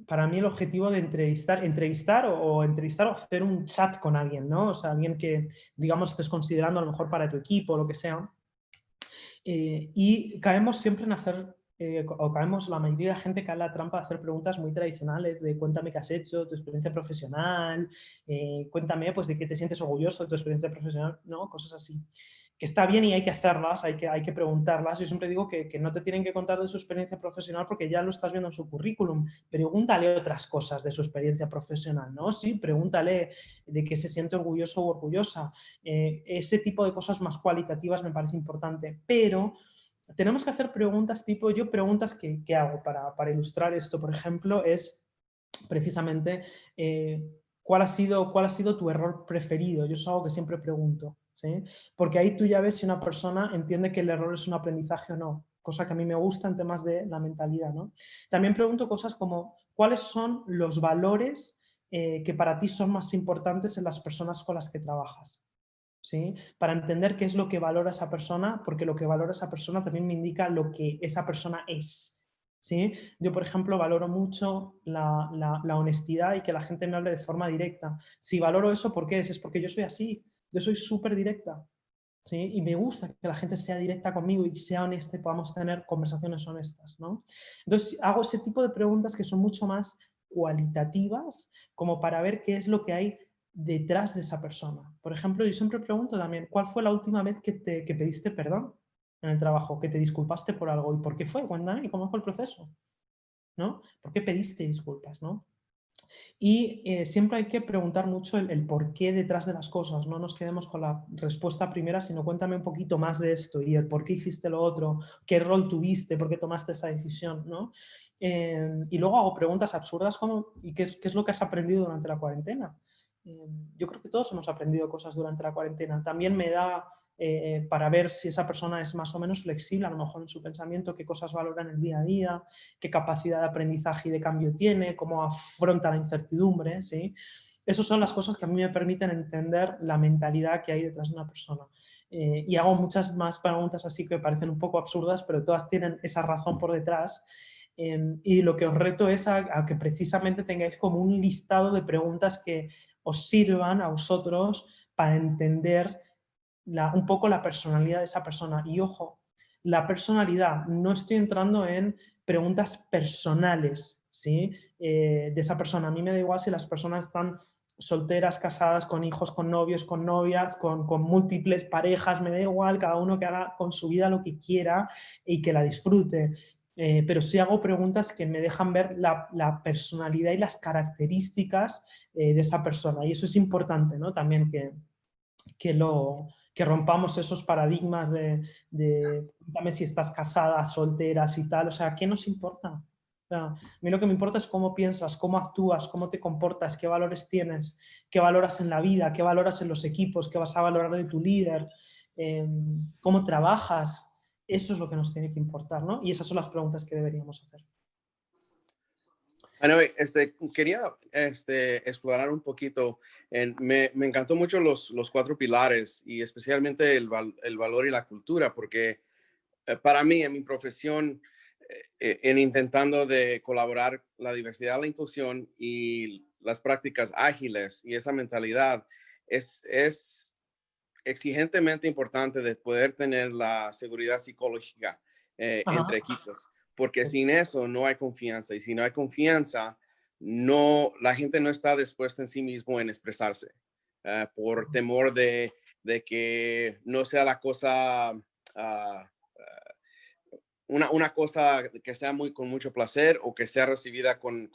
para mí el objetivo de entrevistar o entrevistar o hacer un chat con alguien, ¿no? O sea, alguien que, digamos, estés considerando a lo mejor para tu equipo o lo que sea. Y caemos siempre en hacer, o caemos la mayoría de la gente cae en la trampa de hacer preguntas muy tradicionales de cuéntame qué has hecho, tu experiencia profesional, cuéntame pues de qué te sientes orgulloso de tu experiencia profesional, ¿no? Cosas así. Que está bien y hay que hacerlas, hay que preguntarlas. Yo siempre digo que no te tienen que contar de su experiencia profesional porque ya lo estás viendo en su currículum. Pregúntale otras cosas de su experiencia profesional, ¿no? Sí, pregúntale de qué se siente orgulloso o orgullosa. Ese tipo de cosas más cualitativas me parece importante, pero tenemos que hacer preguntas tipo, yo preguntas que hago para ilustrar esto, por ejemplo, es precisamente ¿cuál ha sido tu error preferido? Yo es algo que siempre pregunto, ¿sí? Porque ahí tú ya ves si una persona entiende que el error es un aprendizaje o no, cosa que a mí me gusta en temas de la mentalidad, ¿no? También pregunto cosas como, ¿cuáles son los valores que para ti son más importantes en las personas con las que trabajas? ¿Sí? Para entender qué es lo que valora esa persona, porque lo que valora esa persona también me indica lo que esa persona es. ¿Sí? Yo, por ejemplo, valoro mucho la honestidad y que la gente me hable de forma directa. Si valoro eso, ¿por qué es? Es porque yo soy así, yo soy súper directa. ¿Sí? Y me gusta que la gente sea directa conmigo y sea honesta y podamos tener conversaciones honestas, ¿no? Entonces, hago ese tipo de preguntas que son mucho más cualitativas, como para ver qué es lo que hay detrás de esa persona. Por ejemplo, yo siempre pregunto también, ¿cuál fue la última vez que pediste perdón en el trabajo? ¿Que te disculpaste por algo? ¿Y por qué fue? Cuéntame, ¿cómo fue el proceso? ¿No? ¿Por qué pediste disculpas? ¿No? Y siempre hay que preguntar mucho el por qué detrás de las cosas. No nos quedemos con la respuesta primera, sino cuéntame un poquito más de esto y el por qué hiciste lo otro, qué rol tuviste, por qué tomaste esa decisión, ¿no? Y luego hago preguntas absurdas como ¿y qué es lo que has aprendido durante la cuarentena? Yo creo que todos hemos aprendido cosas durante la cuarentena. También me da para ver si esa persona es más o menos flexible, a lo mejor en su pensamiento, qué cosas valora en el día a día, qué capacidad de aprendizaje y de cambio tiene, cómo afronta la incertidumbre, ¿sí? Esas son las cosas que a mí me permiten entender la mentalidad que hay detrás de una persona. Y hago muchas más preguntas así que parecen un poco absurdas, pero todas tienen esa razón por detrás. Y lo que os reto es a que precisamente tengáis como un listado de preguntas que os sirvan a vosotros para entender un poco la personalidad de esa persona. Y ojo, la personalidad, no estoy entrando en preguntas personales, ¿sí? De esa persona. A mí me da igual si las personas están solteras, casadas, con hijos, con novios, con novias, con múltiples parejas, me da igual, cada uno que haga con su vida lo que quiera y que la disfrute. Pero sí hago preguntas que me dejan ver la personalidad y las características de esa persona. Y eso es importante, ¿no? También que rompamos esos paradigmas de cuéntame si estás casada, soltera, y tal, o sea, ¿qué nos importa? O sea, a mí lo que me importa es cómo piensas, cómo actúas, cómo te comportas, qué valores tienes, qué valoras en la vida, qué valoras en los equipos, qué vas a valorar de tu líder, cómo trabajas. Eso es lo que nos tiene que importar, ¿no? Y esas son las preguntas que deberíamos hacer. Bueno, quería explorar un poquito. Me encantó mucho los 4 pilares y especialmente el valor y la cultura, porque para mí, en mi profesión, en intentando de colaborar la diversidad, la inclusión y las prácticas ágiles y esa mentalidad, es exigentemente importante de poder tener la seguridad psicológica entre equipos, porque sin eso no hay confianza, y si no hay confianza, la gente no está dispuesta en sí mismo en expresarse por temor de que no sea la cosa una cosa que sea con mucho placer, o que sea recibida con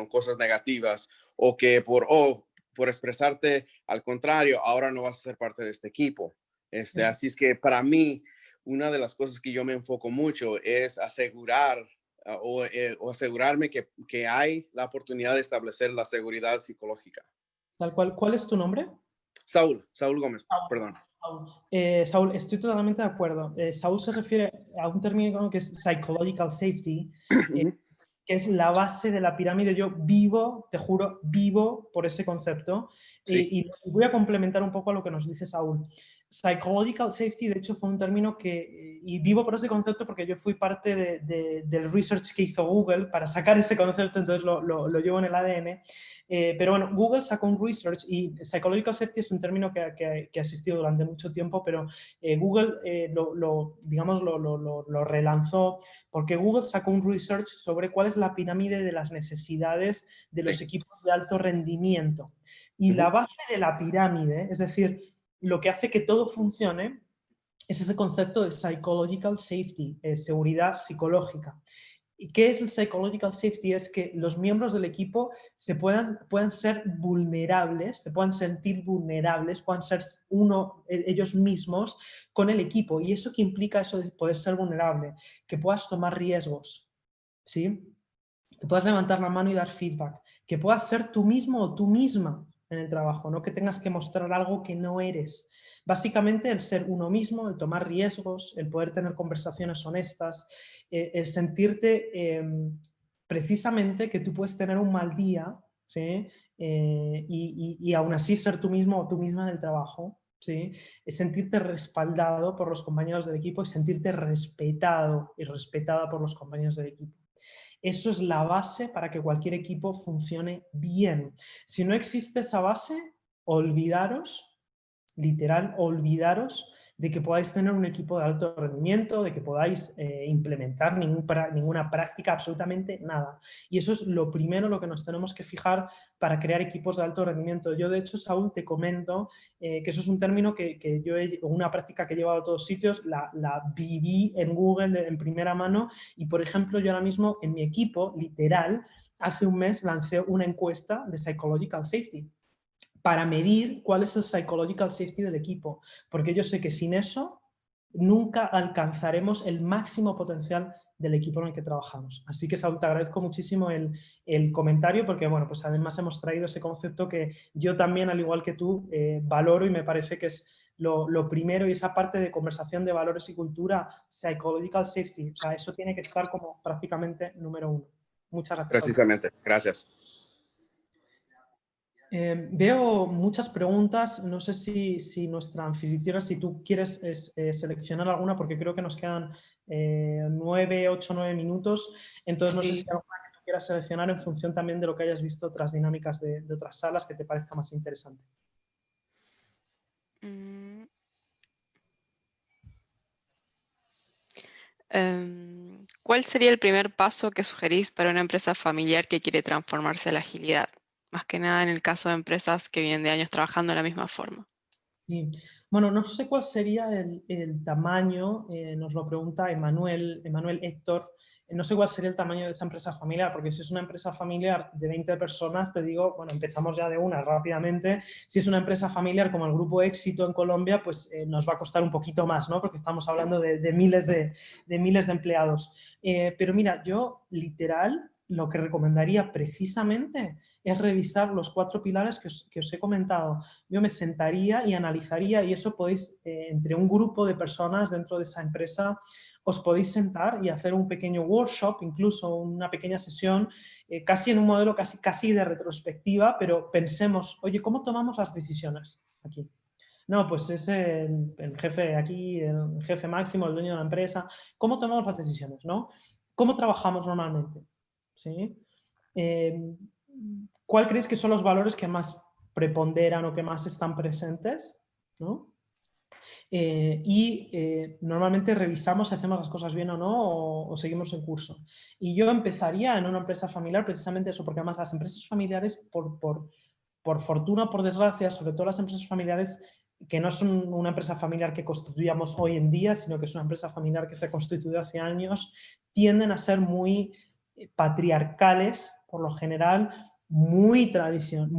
cosas negativas, o que por expresarte, al contrario, ahora no vas a ser parte de este equipo. Así es que para mí, una de las cosas que yo me enfoco mucho es asegurar o asegurarme que hay la oportunidad de establecer la seguridad psicológica. Tal cual. ¿Cuál es tu nombre? Saúl Gómez, perdón. Saúl, estoy totalmente de acuerdo. Saúl se refiere a un término que es psychological safety, que es la base de la pirámide. Yo vivo, te juro, vivo por ese concepto. Sí. Y voy a complementar un poco a lo que nos dice Saúl. Psychological safety, de hecho, fue un término y vivo por ese concepto porque yo fui parte del research que hizo Google para sacar ese concepto, entonces lo llevo en el ADN. Pero bueno, Google sacó un research y psychological safety es un término que ha existido durante mucho tiempo, pero Google lo relanzó porque Google sacó un research sobre cuál es la pirámide de las necesidades de los equipos de alto rendimiento. Y la base de la pirámide, es decir, lo que hace que todo funcione, es ese concepto de psychological safety, seguridad psicológica. ¿Y qué es el psychological safety? Es que los miembros del equipo puedan ser vulnerables, se puedan sentir vulnerables, puedan ser ellos mismos con el equipo. ¿Y eso qué implica eso de poder ser vulnerable? Que puedas tomar riesgos, ¿sí? Que puedas levantar la mano y dar feedback, que puedas ser tú mismo o tú misma, en el trabajo, no que tengas que mostrar algo que no eres. Básicamente el ser uno mismo, el tomar riesgos, el poder tener conversaciones honestas, el sentirte precisamente que tú puedes tener un mal día, ¿sí? Y aún así ser tú mismo o tú misma en el trabajo, ¿sí? Es sentirte respaldado por los compañeros del equipo y sentirte respetado y respetada por los compañeros del equipo. Eso es la base para que cualquier equipo funcione bien. Si no existe esa base, olvidaros, literal, olvidaros de que podáis tener un equipo de alto rendimiento, de que podáis implementar ninguna práctica, absolutamente nada. Y eso es lo primero lo que nos tenemos que fijar para crear equipos de alto rendimiento. Yo, de hecho, Saúl, te comento que eso es un término que yo una práctica que he llevado a todos sitios, la viví en Google en primera mano y, por ejemplo, yo ahora mismo en mi equipo, literal, hace un mes lancé una encuesta de Psychological Safety para medir cuál es el psychological safety del equipo, porque yo sé que sin eso nunca alcanzaremos el máximo potencial del equipo en el que trabajamos. Así que, Saúl, te agradezco muchísimo el comentario, porque bueno, pues además hemos traído ese concepto que yo también, al igual que tú, valoro y me parece que es lo primero, y esa parte de conversación de valores y cultura, psychological safety, o sea, eso tiene que estar como prácticamente número uno. Muchas gracias. Precisamente, gracias. Veo muchas preguntas, no sé si nuestra anfitriona, si tú quieres seleccionar alguna, porque creo que nos quedan 8, 9 minutos, entonces no sé si hay alguna que tú quieras seleccionar en función también de lo que hayas visto otras dinámicas de otras salas que te parezca más interesante. ¿Cuál sería el primer paso que sugerís para una empresa familiar que quiere transformarse a la agilidad? Más que nada en el caso de empresas que vienen de años trabajando de la misma forma. Sí. Bueno, no sé cuál sería el tamaño, nos lo pregunta Emanuel Héctor, no sé cuál sería el tamaño de esa empresa familiar, porque si es una empresa familiar de 20 personas, te digo, bueno, empezamos ya de una rápidamente. Si es una empresa familiar como el Grupo Éxito en Colombia, pues nos va a costar un poquito más, ¿no? Porque estamos hablando de miles de empleados. Pero mira, yo literal lo que recomendaría precisamente es revisar los 4 pilares que os he comentado. Yo me sentaría y analizaría, y eso podéis, entre un grupo de personas dentro de esa empresa, os podéis sentar y hacer un pequeño workshop, incluso una pequeña sesión, casi en un modelo casi de retrospectiva, pero pensemos, oye, ¿cómo tomamos las decisiones aquí? No, pues es el jefe aquí, el jefe máximo, el dueño de la empresa. ¿Cómo tomamos las decisiones, no? ¿Cómo trabajamos normalmente? ¿Sí? ¿Cuál creéis que son los valores que más preponderan o que más están presentes? ¿No? Normalmente revisamos si hacemos las cosas bien o no, o seguimos en curso. Y yo empezaría en una empresa familiar precisamente eso, porque además las empresas familiares, por fortuna o por desgracia, sobre todo las empresas familiares que no son una empresa familiar que constituyamos hoy en día, sino que es una empresa familiar que se constituyó hace años, tienden a ser muy patriarcales, por lo general, muy tradicionales,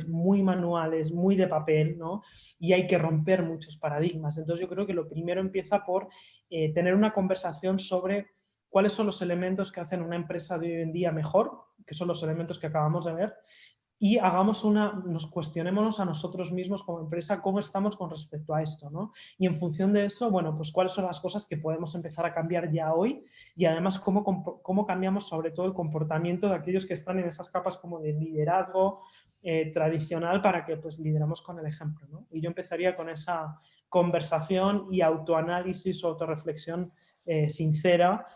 muy manuales, muy de papel, ¿no? Y hay que romper muchos paradigmas. Entonces yo creo que lo primero empieza por tener una conversación sobre cuáles son los elementos que hacen una empresa de hoy en día mejor, que son los elementos que acabamos de ver, y nos cuestionémonos a nosotros mismos como empresa cómo estamos con respecto a esto, ¿no? Y en función de eso, bueno, pues cuáles son las cosas que podemos empezar a cambiar ya hoy y además cómo cambiamos sobre todo el comportamiento de aquellos que están en esas capas como de liderazgo tradicional para que pues lideramos con el ejemplo, ¿no? Y yo empezaría con esa conversación y autoanálisis o autorreflexión sincera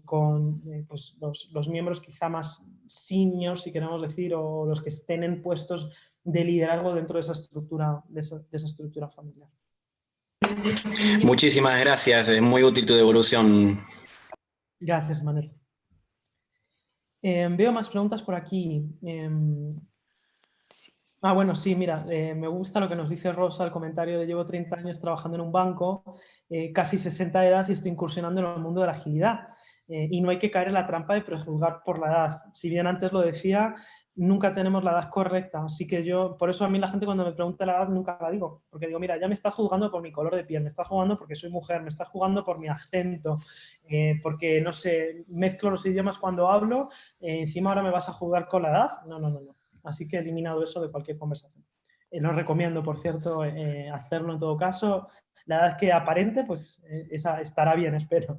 con pues los miembros quizá más seniors, si queremos decir, o los que estén en puestos de liderazgo dentro de esa estructura familiar. Muchísimas gracias, es muy útil tu devolución. Gracias, Manuel. Veo más preguntas por aquí. Bueno, sí, mira, me gusta lo que nos dice Rosa, el comentario de llevo 30 años trabajando en un banco, casi 60 de edad y estoy incursionando en el mundo de la agilidad. Y no hay que caer en la trampa de prejuzgar por la edad. Si bien antes lo decía, nunca tenemos la edad correcta. Así que por eso a mí la gente cuando me pregunta la edad nunca la digo. Porque digo, mira, ya me estás juzgando por mi color de piel, me estás juzgando porque soy mujer, me estás juzgando por mi acento, porque, no sé, mezclo los idiomas cuando hablo, encima ahora me vas a juzgar con la edad. No. Así que he eliminado eso de cualquier conversación. Lo recomiendo, por cierto, hacerlo en todo caso. La edad que aparente, pues esa estará bien, espero.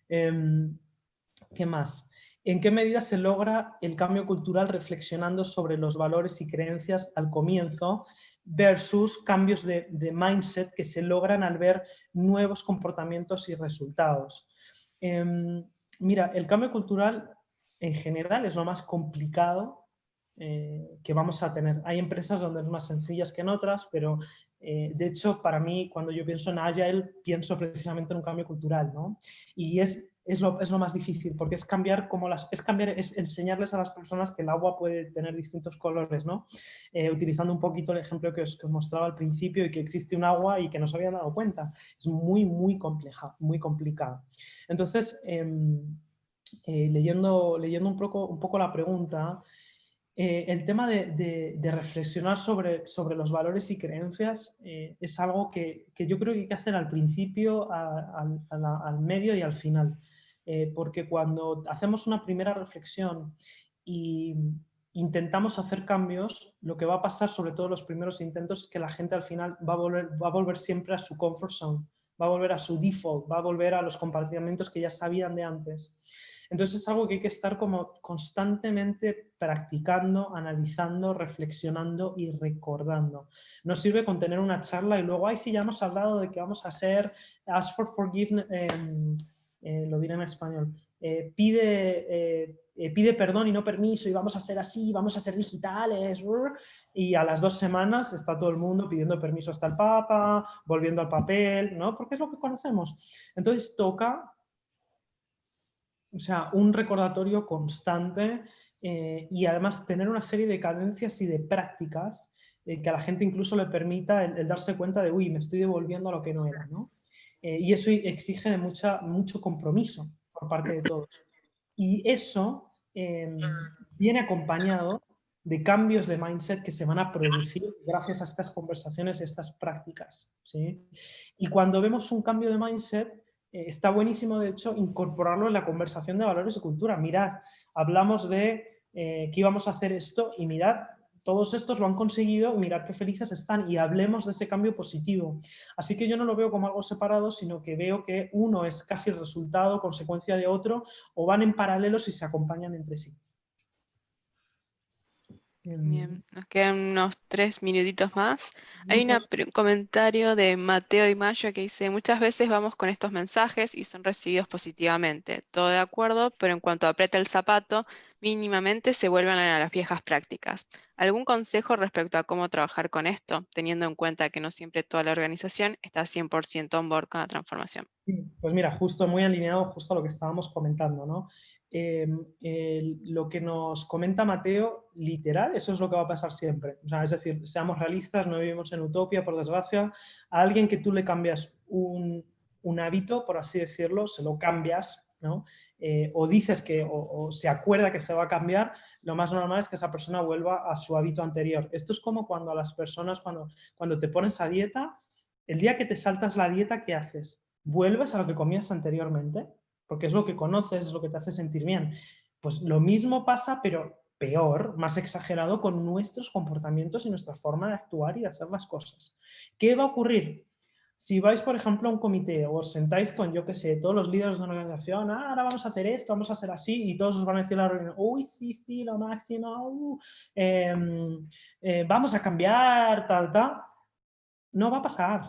¿Qué más? ¿En qué medida se logra el cambio cultural reflexionando sobre los valores y creencias al comienzo versus cambios de mindset que se logran al ver nuevos comportamientos y resultados? Mira, el cambio cultural en general es lo más complicado que vamos a tener. Hay empresas donde es más sencillas que en otras, pero de hecho, para mí, cuando yo pienso en Agile, pienso precisamente en un cambio cultural, ¿no? Y es lo más difícil, porque es cambiar es enseñarles a las personas que el agua puede tener distintos colores, ¿no? Utilizando un poquito el ejemplo que os mostraba al principio y que existe un agua y que no se habían dado cuenta. Es muy, muy compleja, muy complicada. Entonces, leyendo un poco la pregunta, el tema de reflexionar sobre los valores y creencias es algo que yo creo que hay que hacer al principio, al medio y al final. Porque cuando hacemos una primera reflexión e intentamos hacer cambios, lo que va a pasar, sobre todo los primeros intentos, es que la gente al final va a volver siempre a su comfort zone, va a volver a su default, va a volver a los comportamientos que ya sabían de antes. Entonces es algo que hay que estar como constantemente practicando, analizando, reflexionando y recordando. No sirve con tener una charla y luego, ay, sí, ya hemos hablado de que vamos a hacer ask for forgiveness, lo diré en español, pide perdón y no permiso y vamos a ser así, vamos a ser digitales, y a las 2 semanas está todo el mundo pidiendo permiso hasta el Papa, volviendo al papel, ¿no? Porque es lo que conocemos. Entonces toca, o sea, un recordatorio constante y además tener una serie de cadencias y de prácticas que a la gente incluso le permita el darse cuenta de, uy, me estoy devolviendo a lo que no era, ¿no? Y eso exige de mucho compromiso por parte de todos. Y eso viene acompañado de cambios de mindset que se van a producir gracias a estas conversaciones y estas prácticas, ¿sí? Y cuando vemos un cambio de mindset, está buenísimo, de hecho, incorporarlo en la conversación de valores y cultura. Mirad, hablamos de que íbamos a hacer esto y mirad, todos estos lo han conseguido, mirad qué felices están y hablemos de ese cambio positivo. Así que yo no lo veo como algo separado, sino que veo que uno es casi el resultado, consecuencia de otro, o van en paralelos y se acompañan entre sí. Bien, nos quedan unos 3 minutitos más. Hay un comentario de Mateo Di Maggio que dice: muchas veces vamos con estos mensajes y son recibidos positivamente. Todo de acuerdo, pero en cuanto aprieta el zapato, mínimamente se vuelven a las viejas prácticas. ¿Algún consejo respecto a cómo trabajar con esto, teniendo en cuenta que no siempre toda la organización está 100% on board con la transformación? Pues mira, justo muy alineado justo a lo que estábamos comentando, ¿no? Lo que nos comenta Mateo, literal, eso es lo que va a pasar siempre. O sea, es decir, seamos realistas, no vivimos en utopía, por desgracia. A alguien que tú le cambias un hábito, por así decirlo, se lo cambias, ¿no? O dices que, o se acuerda que se va a cambiar, lo más normal es que esa persona vuelva a su hábito anterior. Esto es como cuando a las personas, cuando te pones a dieta, el día que te saltas la dieta, ¿qué haces? ¿Vuelves a lo que comías anteriormente? Porque es lo que conoces, es lo que te hace sentir bien. Pues lo mismo pasa, pero peor, más exagerado, con nuestros comportamientos y nuestra forma de actuar y de hacer las cosas. ¿Qué va a ocurrir? Si vais, por ejemplo, a un comité o os sentáis con, yo qué sé, todos los líderes de una organización, ahora vamos a hacer esto, vamos a hacer así, y todos os van a decir a la reunión, uy, sí, lo máximo, vamos a cambiar, tal. No va a pasar,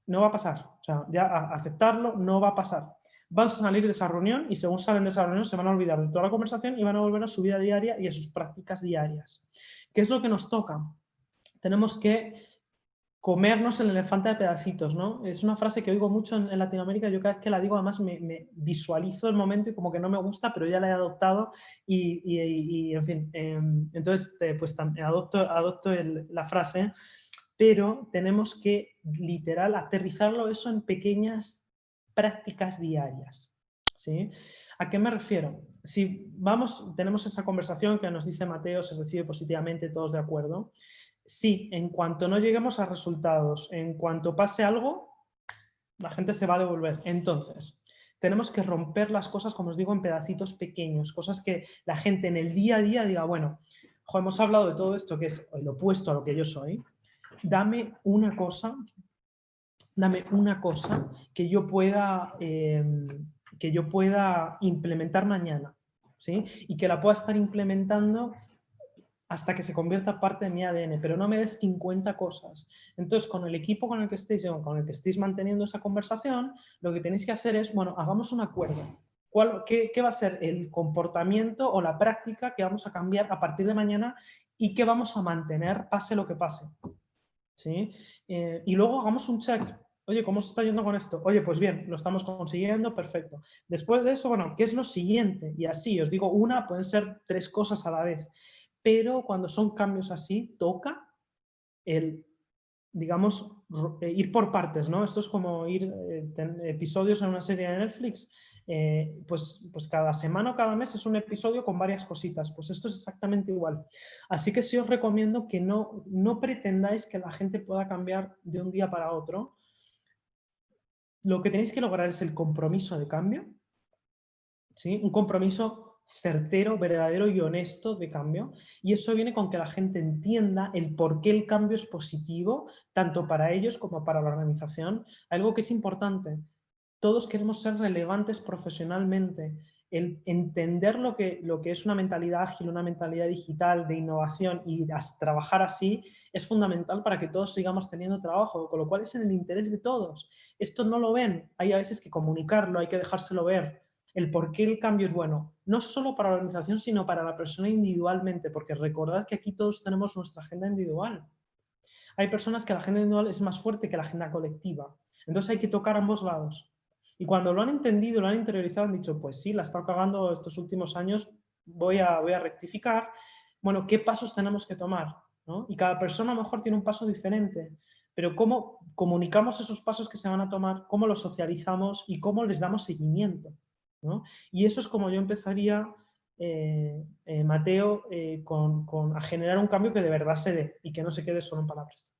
no va a pasar. O sea, ya aceptarlo, no va a pasar. Van a salir de esa reunión y según salen de esa reunión se van a olvidar de toda la conversación y van a volver a su vida diaria y a sus prácticas diarias. ¿Qué es lo que nos toca? Tenemos que comernos el elefante de pedacitos, ¿no? Es una frase que oigo mucho en Latinoamérica. Yo cada vez que la digo, además me visualizo el momento y como que no me gusta, pero ya la he adoptado y en fin. Entonces, pues adopto la frase, pero tenemos que, literal, aterrizarlo eso en pequeñas prácticas diarias, ¿sí? ¿A qué me refiero? Si tenemos esa conversación que nos dice Mateo, se recibe positivamente, todos de acuerdo. Sí, en cuanto no lleguemos a resultados, en cuanto pase algo, la gente se va a devolver. Entonces, tenemos que romper las cosas, como os digo, en pedacitos pequeños, cosas que la gente en el día a día diga, bueno, jo, hemos hablado de todo esto que es el opuesto a lo que yo soy, dame una cosa que yo pueda implementar mañana, ¿sí? Y que la pueda estar implementando hasta que se convierta parte de mi ADN, pero no me des 50 cosas. Entonces, con el equipo con el que estéis manteniendo esa conversación, lo que tenéis que hacer es, bueno, hagamos un acuerdo. ¿Qué va a ser el comportamiento o la práctica que vamos a cambiar a partir de mañana y que vamos a mantener pase lo que pase? ¿Sí? Y luego hagamos un check. Oye, ¿cómo se está yendo con esto? Oye, pues bien, lo estamos consiguiendo, perfecto. Después de eso, bueno, ¿qué es lo siguiente? Y así, os digo, pueden ser 3 cosas a la vez. Pero cuando son cambios así, toca digamos, ir por partes, ¿no? Esto es como ir episodios en una serie de Netflix. Pues cada semana o cada mes es un episodio con varias cositas. Pues esto es exactamente igual. Así que sí os recomiendo que no pretendáis que la gente pueda cambiar de un día para otro. Lo que tenéis que lograr es el compromiso de cambio, ¿sí? Un compromiso certero, verdadero y honesto de cambio, y eso viene con que la gente entienda el por qué el cambio es positivo, tanto para ellos como para la organización. Algo que es importante, todos queremos ser relevantes profesionalmente. El entender lo que es una mentalidad ágil, una mentalidad digital de innovación y trabajar así es fundamental para que todos sigamos teniendo trabajo, con lo cual es en el interés de todos. Esto no lo ven, hay a veces que comunicarlo, hay que dejárselo ver. El por qué el cambio es bueno, no solo para la organización, sino para la persona individualmente, porque recordad que aquí todos tenemos nuestra agenda individual. Hay personas que la agenda individual es más fuerte que la agenda colectiva. Entonces hay que tocar ambos lados. Y cuando lo han entendido, lo han interiorizado, han dicho, pues sí, la he estado cagando estos últimos años, voy a rectificar. Bueno, ¿qué pasos tenemos que tomar? ¿No? Y cada persona a lo mejor tiene un paso diferente, pero ¿cómo comunicamos esos pasos que se van a tomar? ¿Cómo los socializamos? ¿Y cómo les damos seguimiento? ¿No? Y eso es como yo empezaría, Mateo, a generar un cambio que de verdad se dé y que no se quede solo en palabras.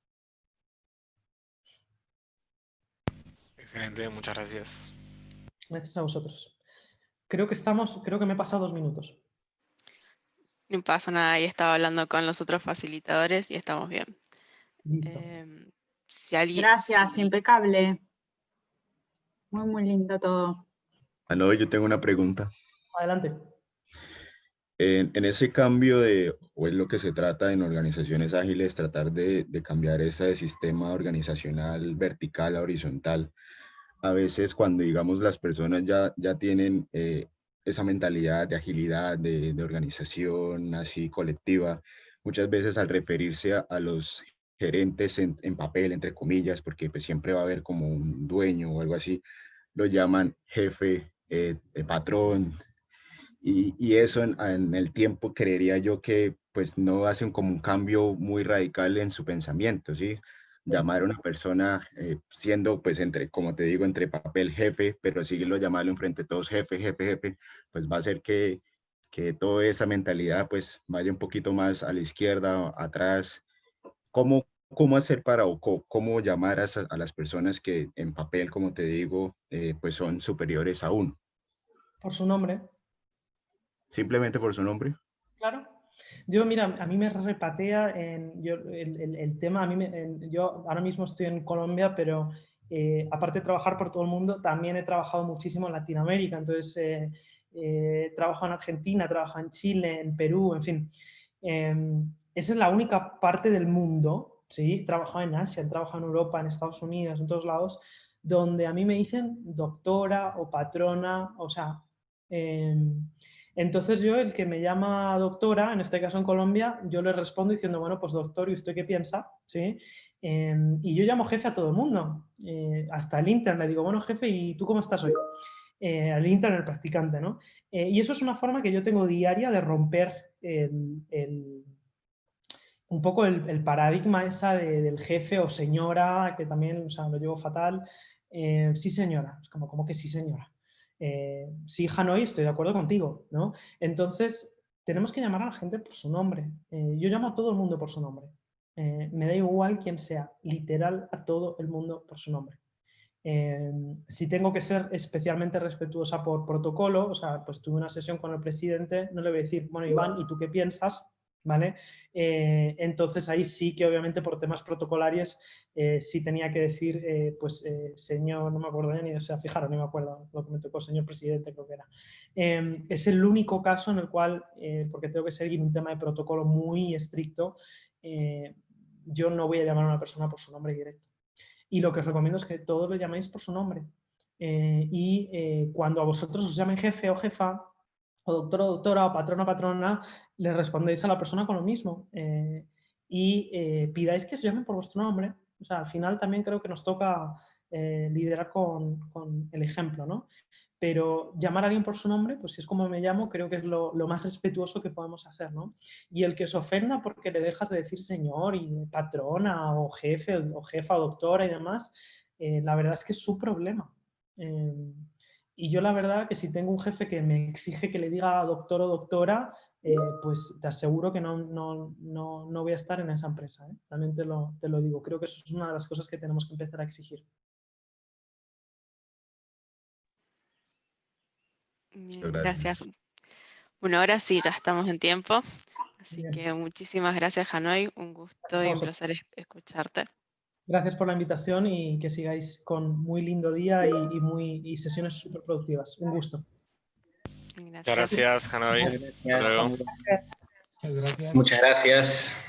Excelente, muchas gracias. Gracias a vosotros. Creo que me he pasado 2 minutos. No pasa nada, ahí estaba hablando con los otros facilitadores y estamos bien. Listo. Gracias, impecable. Muy, muy lindo todo. Aló, yo tengo una pregunta. Adelante. En ese cambio o es lo que se trata en organizaciones ágiles, tratar de cambiar ese sistema organizacional vertical a horizontal. A veces cuando, digamos, las personas ya tienen esa mentalidad de agilidad, de organización así colectiva, muchas veces al referirse a los gerentes en papel, entre comillas, porque pues siempre va a haber como un dueño o algo así, lo llaman jefe, patrón, y eso en el tiempo creería yo que pues no hacen como un cambio muy radical en su pensamiento, ¿sí? Llamar a una persona siendo pues como te digo, entre papel jefe, pero seguirlo llamarlo enfrente de todos jefe, jefe, jefe, pues va a hacer que toda esa mentalidad pues vaya un poquito más a la izquierda, atrás. ¿Cómo hacer cómo llamar a las personas que en papel, como te digo, pues son superiores a uno? Por su nombre. ¿Simplemente por su nombre? Claro. Yo, mira, a mí me repatea el tema. Yo ahora mismo estoy en Colombia, pero aparte de trabajar por todo el mundo, también he trabajado muchísimo en Latinoamérica. Entonces, trabajo en Argentina, trabajo en Chile, en Perú, en fin. Esa es la única parte del mundo, ¿sí? He trabajado en Asia, he trabajado en Europa, en Estados Unidos, en todos lados, donde a mí me dicen doctora o patrona, o sea... entonces yo, el que me llama doctora, en este caso en Colombia, yo le respondo diciendo, bueno, pues doctor, ¿y usted qué piensa? ¿Sí? Y yo llamo jefe a todo el mundo, hasta el intern, le digo, bueno, jefe, ¿y tú cómo estás hoy? Al intern, el practicante, ¿no? Y eso es una forma que yo tengo diaria de romper un poco el paradigma esa del jefe o señora, que también, o sea, lo llevo fatal. Sí, señora, es como que sí, señora. Sí, Hanoi, estoy de acuerdo contigo, ¿no? Entonces, tenemos que llamar a la gente por su nombre. Yo llamo a todo el mundo por su nombre. Me da igual quién sea, literal a todo el mundo por su nombre. Si tengo que ser especialmente respetuosa por protocolo, o sea, pues tuve una sesión con el presidente, no le voy a decir, bueno, Iván, ¿y tú qué piensas? ¿vale? Entonces ahí sí que obviamente por temas protocolarios sí tenía que decir, señor, no me acuerdo ya ni, o sea, fijaros, no me acuerdo lo que me tocó, señor presidente creo que era. Es el único caso en el cual, porque tengo que seguir un tema de protocolo muy estricto, yo no voy a llamar a una persona por su nombre directo. Y lo que os recomiendo es que todos lo llaméis por su nombre. Cuando a vosotros os llamen jefe o jefa, o doctor o doctora, o patrón o patrona, le respondéis a la persona con lo mismo. Pidáis que os llamen por vuestro nombre. O sea, al final también creo que nos toca liderar con el ejemplo, ¿no? Pero llamar a alguien por su nombre, pues si es como me llamo, creo que es lo más respetuoso que podemos hacer, ¿no? Y el que os ofenda porque le dejas de decir señor y patrona o jefe o jefa o doctora y demás, la verdad es que es su problema. Y yo la verdad que si tengo un jefe que me exige que le diga doctor o doctora, pues te aseguro que no voy a estar en esa empresa, ¿eh? También te lo digo. Creo que eso es una de las cosas que tenemos que empezar a exigir. Bien, gracias. Bueno, ahora sí, ya estamos en tiempo. Así que muchísimas gracias, Hanoi. Un gusto y un placer escucharte. Gracias por la invitación y que sigáis con muy lindo día y sesiones súper productivas. Un gusto. Gracias, Hanoi. Hasta luego. Muchas gracias.